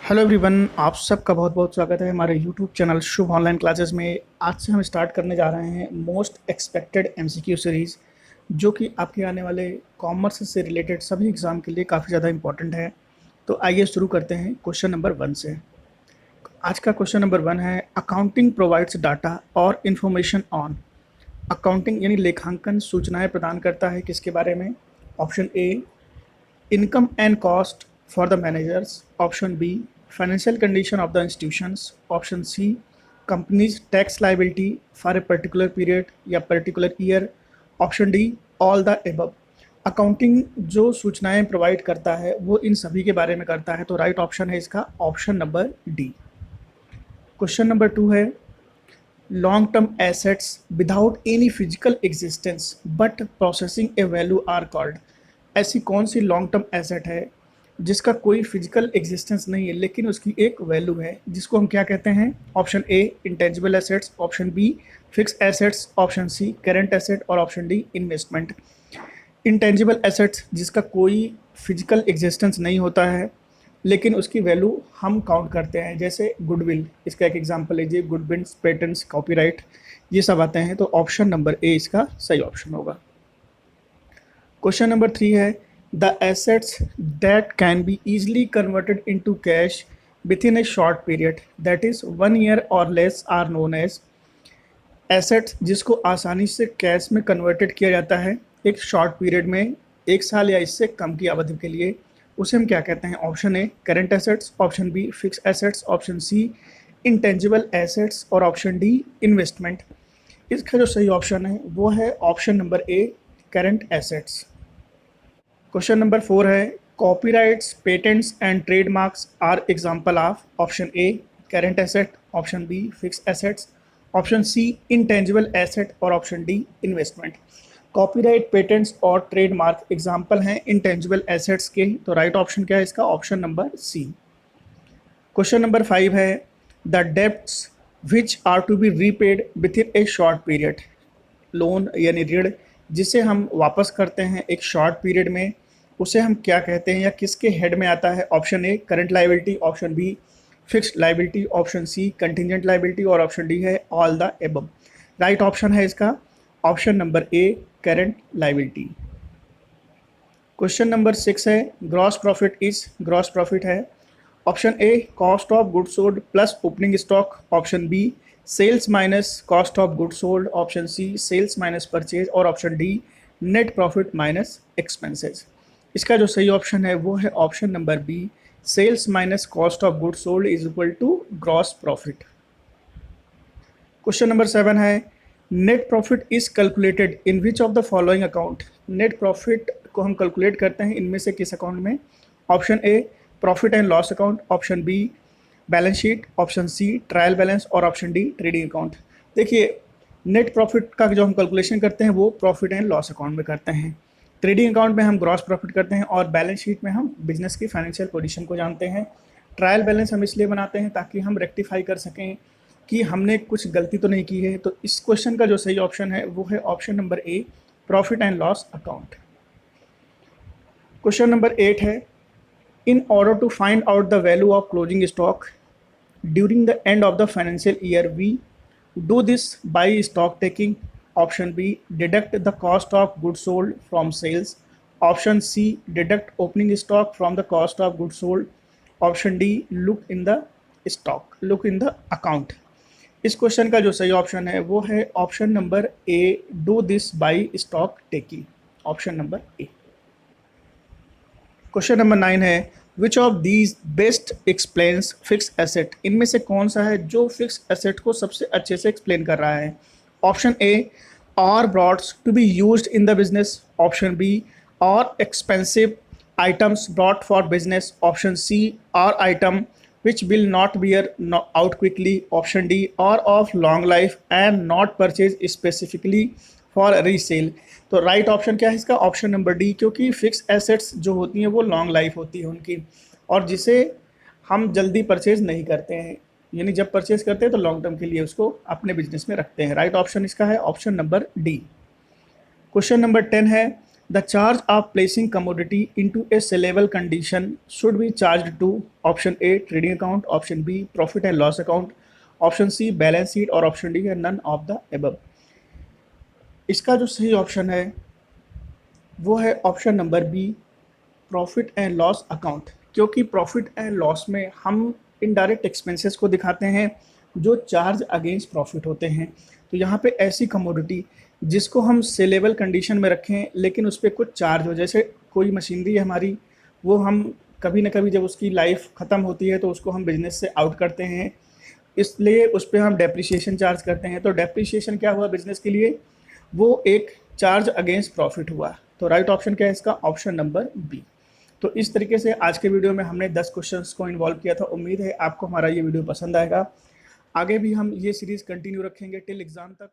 Hello everyone, आप सबका बहुत बहुत स्वागत है हमारे यूट्यूब चैनल शुभ ऑनलाइन क्लासेस में। आज से हम स्टार्ट करने जा रहे हैं मोस्ट एक्सपेक्टेड एमसीक्यू सीरीज़, जो कि आपके आने वाले कॉमर्स से रिलेटेड सभी एग्ज़ाम के लिए काफ़ी ज़्यादा इंपॉर्टेंट है। तो आइए शुरू करते हैं क्वेश्चन नंबर 1 से। आज का क्वेश्चन नंबर 1 है, अकाउंटिंग प्रोवाइड्स डाटा और इन्फॉर्मेशन ऑन। अकाउंटिंग यानी लेखांकन सूचनाएं प्रदान करता है किसके बारे में? Option A, income and cost for the managers. Option B, financial condition of the institutions. Option C, company's tax liability for a particular period या particular year. Option D, all the above. Accounting जो सूचनाएं provide करता है वो इन सभी के बारे में करता है, तो राइट ऑप्शन है इसका option number D. Question number 2 है, long term assets without any physical existence but processing a value are called. ऐसी कौन सी लॉन्ग टर्म एसेट है जिसका कोई फिजिकल एग्जिस्टेंस नहीं है लेकिन उसकी एक वैल्यू है, जिसको हम क्या कहते हैं? Option A, intangible assets. Option B, fix assets. Option C, current asset. और option D, investment. Intangible assets जिसका कोई फिजिकल एग्जिस्टेंस नहीं होता है लेकिन उसकी वैल्यू हम काउंट करते हैं, जैसे गुडविल, इसका एक एग्जांपल लीजिए, गुडविल, पेटेंट्स, कॉपीराइट, ये सब आते हैं। तो ऑप्शन नंबर ए इसका सही ऑप्शन होगा। क्वेश्चन नंबर 3 है, the assets that can be easily converted into cash within a short period that is 1 year और less are known as. Assets जिसको आसानी से कैश में कन्वर्टेड किया जाता है एक शॉर्ट पीरियड में, 1 साल या इससे कम की अवधि के लिए, उसे हम क्या कहते हैं? Option A, current assets. Option B, fix assets. Option C, intangible assets. और ऑप्शन डी, इन्वेस्टमेंट। इसका जो सही ऑप्शन है वो है option number A, current assets. Question number 4 है, copyrights, patents and trademarks are example of. Option A, current asset. Option B, fix assets. Option C, intangible asset. और option D, investment. Copyright, patents और trademark example हैं intangible assets के, तो right option क्या है इसका? Option number C. Question number 5 है, the debts which are to be repaid within a short period. Loan यानी ऋण जिसे हम वापस करते हैं एक शॉर्ट पीरियड में, उसे हम क्या कहते हैं या किसके हेड में आता है? Option A, current liability. Option B, fixed liability. Option C, contingent liability. और ऑप्शन डी है all the above. Right option है इसका option number A, current liability. Question number 6 है, gross profit is. Gross profit है option A, cost of good sold plus opening stock. Option B, sales minus cost of good sold. Option C, sales minus purchase. और option D, net profit minus expenses. इसका जो सही option है वो है option number B, sales minus cost of good sold is equal to gross profit. Question number 7 है, net profit is calculated in which of the following account. Net profit को हम calculate करते हैं इनमें से किस अकाउंट में? Option A, profit and loss account. Option B, balance sheet. Option C, trial balance. और ऑप्शन डी, ट्रेडिंग अकाउंट। देखिए, नेट प्रॉफिट का जो हम कैलकुलेशन करते हैं वो प्रॉफिट एंड लॉस अकाउंट में करते हैं, ट्रेडिंग अकाउंट में हम ग्रॉस प्रॉफिट करते हैं, और बैलेंस शीट में हम बिजनेस की फाइनेंशियल पोजीशन को जानते हैं। ट्रायल बैलेंस हम इसलिए बनाते हैं ताकि हम रेक्टिफाई कर सकें कि हमने कुछ गलती तो नहीं की है। तो इस क्वेश्चन का जो सही ऑप्शन है वो है option number A, profit and loss account. Question number 8 है, in order to find out the value of closing stock during the end of the financial year, we do this by stock taking. Option B, deduct the cost of goods sold from sales. Option C, deduct opening stock from the cost of goods sold. Option D, look in the account. इस question का जो सही option है वो है option number A, do this by stock taking. Option number A. Question number 9 है, which of these best explains fix asset. इनमें से कौन सा है जो फिक्स एसेट को सबसे अच्छे से एक्सप्लेन कर रहा है? Option A, are broads to be used in the business. Option B, are expensive items brought for business. Option C, are item which will not wear out quickly. Option D, are of long life and not purchased specifically for resale. तो right option क्या है इसका? Option number D, क्योंकि fix assets जो होती हैं वो long life होती है उनकी, और जिसे हम जल्दी परचेज नहीं करते हैं, यानी जब परचेज करते हैं तो लॉन्ग टर्म के लिए उसको अपने बिजनेस में रखते हैं। राइट ऑप्शन इसका है option number D. Question number 10 है, the charge of placing commodity into a saleable condition should be charge to option A trading account, option B profit and loss account, option C balance sheet और option D है none of the above. इसका जो सही option है वो है option number B profit and loss account, क्योंकि profit and loss में हम इनडायरेक्ट एक्सपेंसेस को दिखाते हैं जो चार्ज अगेंस्ट प्रॉफिट होते हैं। तो यहाँ पे ऐसी कमोडिटी जिसको हम सेलेबल कंडीशन में रखें लेकिन उस पर कुछ चार्ज हो, जैसे कोई मशीनरी है हमारी, वो हम कभी ना कभी जब उसकी लाइफ ख़त्म होती है तो उसको हम बिजनेस से आउट करते हैं, इसलिए उस पर हम डेप्रिसिएशन चार्ज करते हैं। तो डेप्रिसिएशन क्या हुआ बिजनेस के लिए, वो एक चार्ज अगेंस्ट प्रॉफिट हुआ। तो राइट ऑप्शन क्या है इसका, ऑप्शन नंबर बी। तो इस तरीके से आज के वीडियो में हमने 10 क्वेश्चंस को इन्वॉल्व किया था। उम्मीद है आपको हमारा ये वीडियो पसंद आएगा। आगे भी हम ये सीरीज़ कंटिन्यू रखेंगे टिल एग्ज़ाम तक।